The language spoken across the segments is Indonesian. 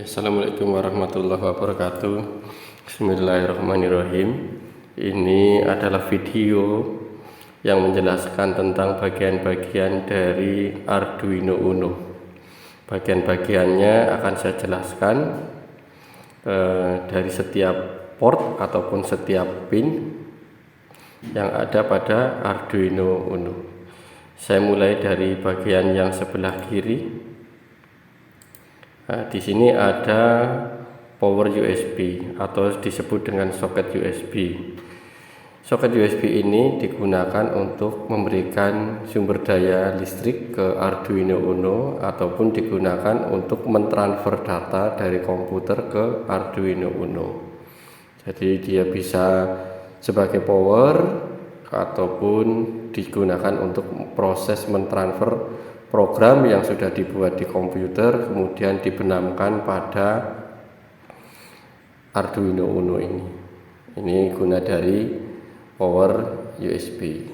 Assalamualaikum warahmatullahi wabarakatuh. Bismillahirrahmanirrahim. Ini adalah video yang menjelaskan tentang bagian-bagian dari Arduino Uno. Bagian-bagiannya akan saya jelaskan dari setiap port ataupun setiap pin yang ada pada Arduino Uno. Saya mulai dari bagian yang sebelah kiri. Nah, di sini ada power USB atau disebut dengan soket USB. Soket USB ini digunakan untuk memberikan sumber daya listrik ke Arduino Uno ataupun digunakan untuk mentransfer data dari komputer ke Arduino Uno. Jadi dia bisa sebagai power ataupun digunakan untuk proses mentransfer program yang sudah dibuat di komputer kemudian dibenamkan pada Arduino Uno ini. Ini guna dari power USB.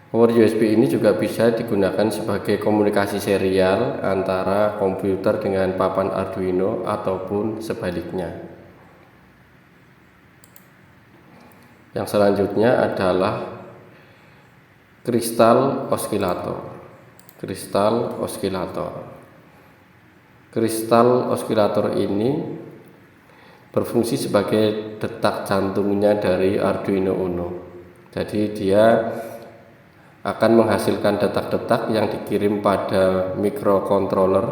Power USB ini juga bisa digunakan sebagai komunikasi serial antara komputer dengan papan Arduino ataupun sebaliknya. Yang selanjutnya adalah kristal osilator. Kristal osilator ini berfungsi sebagai detak jantungnya dari Arduino Uno. Jadi dia akan menghasilkan detak-detak yang dikirim pada microcontroller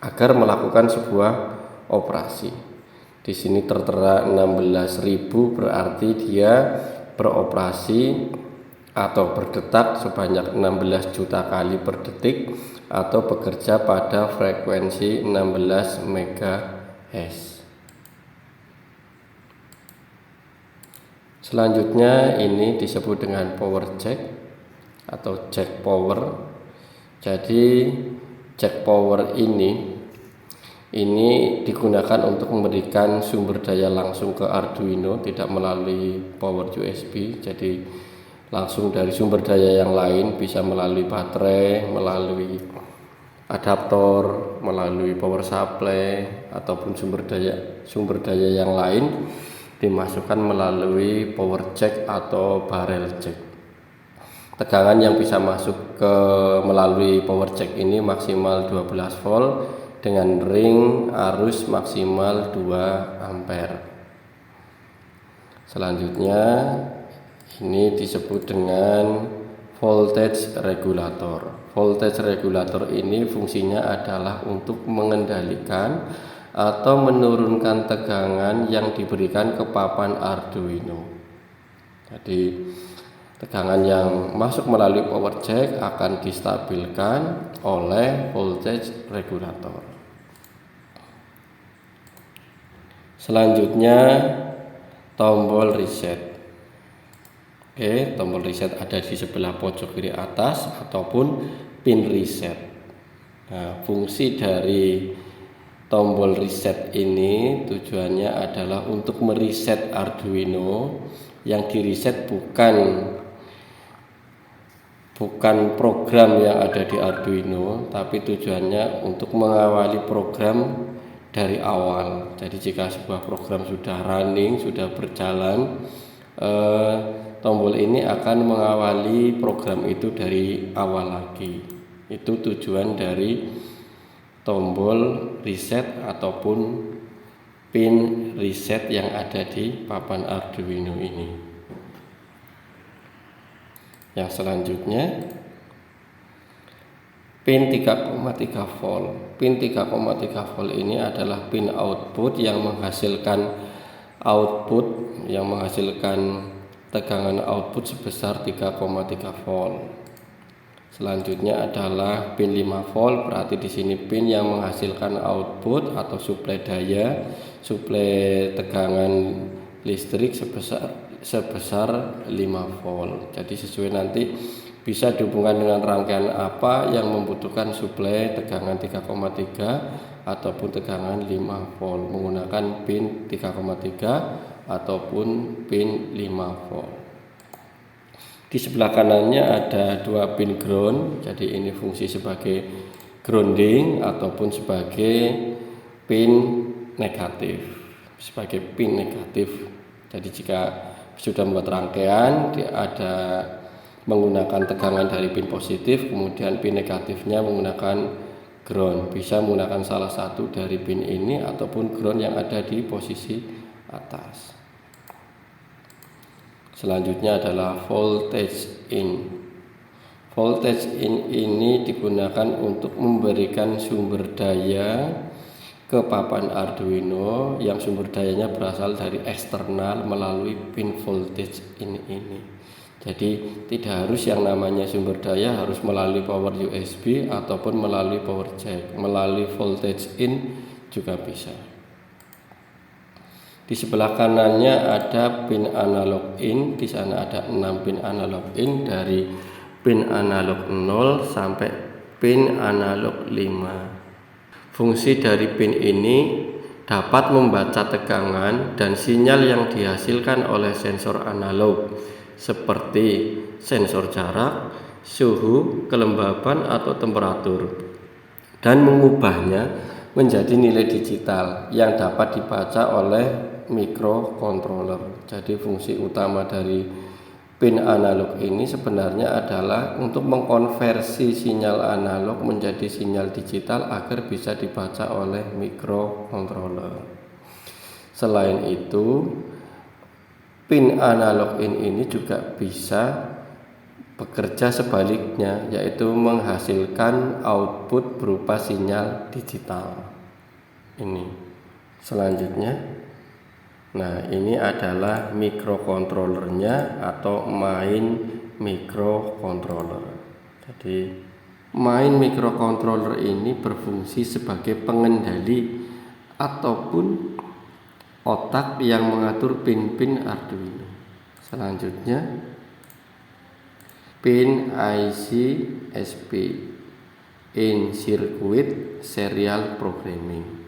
agar melakukan sebuah operasi. Di sini tertera 16.000, berarti dia beroperasi atau berdetak sebanyak 16 juta kali per detik atau bekerja pada frekuensi 16 MHz. Selanjutnya ini disebut dengan power jack atau jack power. Jadi jack power ini digunakan untuk memberikan sumber daya langsung ke Arduino, tidak melalui power USB. Jadi langsung dari sumber daya yang lain, bisa melalui baterai, melalui adaptor, melalui power supply ataupun sumber daya yang lain dimasukkan melalui power jack atau barrel jack. Tegangan yang bisa masuk ke melalui power jack ini maksimal 12 volt dengan ring arus maksimal 2 ampere. Selanjutnya ini disebut dengan voltage regulator. Voltage regulator ini fungsinya adalah untuk mengendalikan atau menurunkan tegangan yang diberikan ke papan Arduino. Jadi tegangan yang masuk melalui power jack akan distabilkan oleh voltage regulator. Selanjutnya tombol reset. Tombol reset ada di sebelah pojok kiri atas ataupun pin reset. Nah, fungsi dari tombol reset ini tujuannya adalah untuk mereset Arduino. Yang direset bukan program yang ada di Arduino, tapi tujuannya untuk mengawali program dari awal. Jadi jika sebuah program sudah running, sudah berjalan, tombol ini akan mengawali program itu dari awal lagi. Itu tujuan dari tombol reset ataupun pin reset yang ada di papan Arduino ini. Yang selanjutnya pin 3,3 volt. Pin 3,3 volt ini adalah pin output yang menghasilkan tegangan output sebesar 3,3 volt. Selanjutnya adalah pin 5 volt, berarti di sini pin yang menghasilkan output atau suplai tegangan listrik sebesar 5 volt. Jadi sesuai nanti bisa dihubungkan dengan rangkaian apa yang membutuhkan suplai tegangan 3,3 ataupun tegangan 5 volt menggunakan pin 3,3 ataupun pin 5 volt. Di sebelah kanannya ada 2 pin ground, jadi ini fungsi sebagai grounding ataupun sebagai pin negatif. Jadi jika sudah membuat rangkaian, ada menggunakan tegangan dari pin positif, kemudian pin negatifnya menggunakan ground. Bisa menggunakan salah satu dari pin ini ataupun ground yang ada di posisi atas. Selanjutnya adalah voltage in. Voltage in ini digunakan untuk memberikan sumber daya ke papan Arduino yang sumber dayanya berasal dari eksternal melalui pin voltage in ini. Jadi tidak harus yang namanya sumber daya harus melalui power USB ataupun melalui power jack. Melalui voltage in juga bisa. Di sebelah kanannya ada pin analog in. Di sana ada 6 pin analog in, dari pin analog 0 sampai pin analog 5. Fungsi dari pin ini dapat membaca tegangan dan sinyal yang dihasilkan oleh sensor analog seperti sensor jarak, suhu, kelembaban atau temperatur, dan mengubahnya menjadi nilai digital yang dapat dibaca oleh microcontroller. Jadi fungsi utama dari pin analog ini sebenarnya adalah untuk mengkonversi sinyal analog menjadi sinyal digital agar bisa dibaca oleh microcontroller. Selain itu, pin analog ini juga bisa bekerja sebaliknya, yaitu menghasilkan output berupa sinyal digital. Ini selanjutnya. Nah, ini adalah microcontrollernya atau main microcontroller. Jadi main microcontroller ini berfungsi sebagai pengendali ataupun otak yang mengatur pin-pin Arduino. Selanjutnya pin IC SP, in circuit serial programming.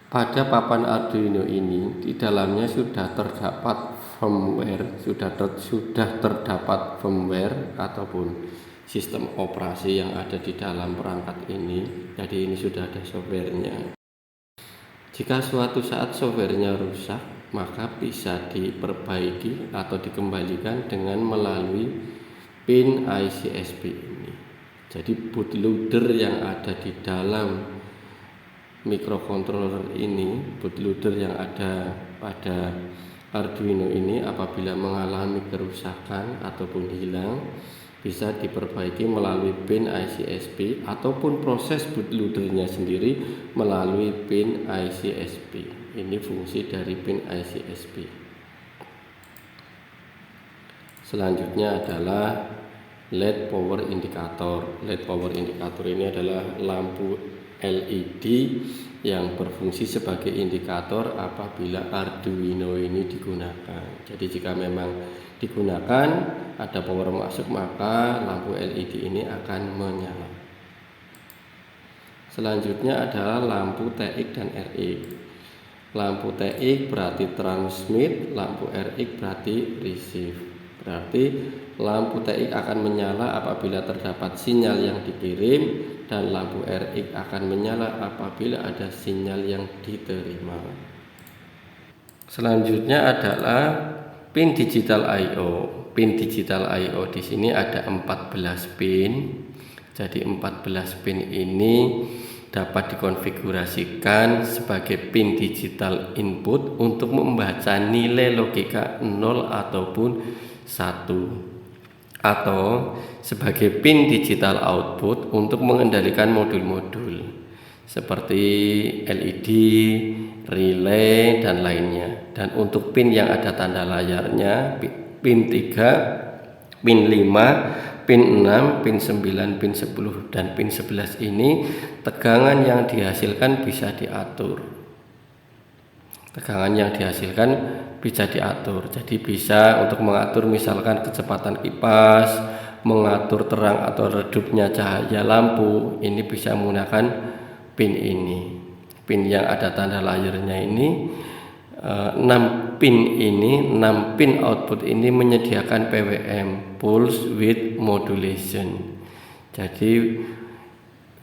Pada papan Arduino ini di dalamnya sudah terdapat firmware ataupun sistem operasi yang ada di dalam perangkat ini. Jadi ini sudah ada softwarenya. Jika suatu saat softwarenya rusak, maka bisa diperbaiki atau dikembalikan dengan melalui pin IC SP ini. Jadi bootloader yang ada di dalam microcontroller ini, bootloader yang ada pada Arduino ini apabila mengalami kerusakan ataupun hilang, bisa diperbaiki melalui pin IC SP ataupun proses bootloadernya sendiri melalui pin IC SP. Ini fungsi dari pin IC SP. Selanjutnya adalah LED power indicator. LED power indicator ini adalah lampu LED yang berfungsi sebagai indikator apabila Arduino ini digunakan. Jadi jika memang digunakan ada power masuk, maka lampu LED ini akan menyala. Selanjutnya adalah lampu TX dan RX. Lampu TX berarti transmit, lampu RX berarti receive. Berarti lampu TX akan menyala apabila terdapat sinyal yang dikirim, dan lampu RX akan menyala apabila ada sinyal yang diterima. Selanjutnya adalah pin digital I/O. Pin digital I/O di sini ada 14 pin. Jadi 14 pin ini dapat dikonfigurasikan sebagai pin digital input untuk membaca nilai logika 0 ataupun 1, atau sebagai pin digital output untuk mengendalikan modul-modul seperti LED, relay, dan lainnya. Dan untuk pin yang ada tanda layarnya, pin 3, pin 5, pin 6, pin 9, pin 10, dan pin 11 ini tegangan yang dihasilkan bisa diatur. Tegangan yang dihasilkan bisa diatur. Jadi bisa untuk mengatur misalkan kecepatan kipas, mengatur terang atau redupnya cahaya lampu. Ini bisa menggunakan pin ini. Pin yang ada tanda layarnya ini 6 pin ini, 6 pin output ini menyediakan PWM, pulse width modulation. Jadi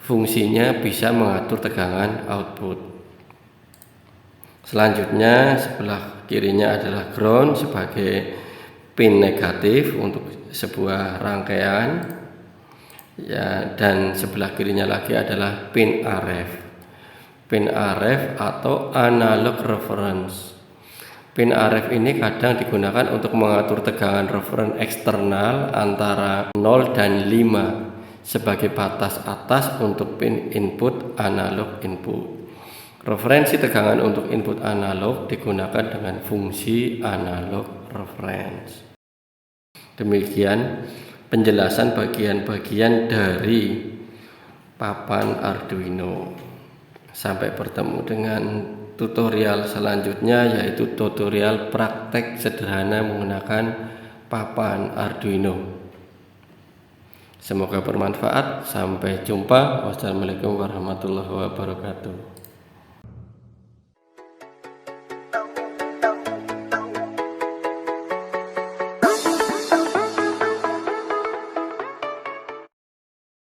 fungsinya bisa mengatur tegangan output. Selanjutnya sebelah kirinya adalah ground sebagai pin negatif untuk sebuah rangkaian ya, dan sebelah kirinya lagi adalah pin RF. Pin RF atau analog reference. Pin RF ini kadang digunakan untuk mengatur tegangan referens eksternal antara 0 dan 5 sebagai batas atas untuk pin input analog input. Referensi tegangan untuk input analog digunakan dengan fungsi analog reference. Demikian penjelasan bagian-bagian dari papan Arduino. Sampai bertemu dengan tutorial selanjutnya, yaitu tutorial praktek sederhana menggunakan papan Arduino. Semoga bermanfaat. Sampai jumpa. Wassalamualaikum warahmatullahi wabarakatuh.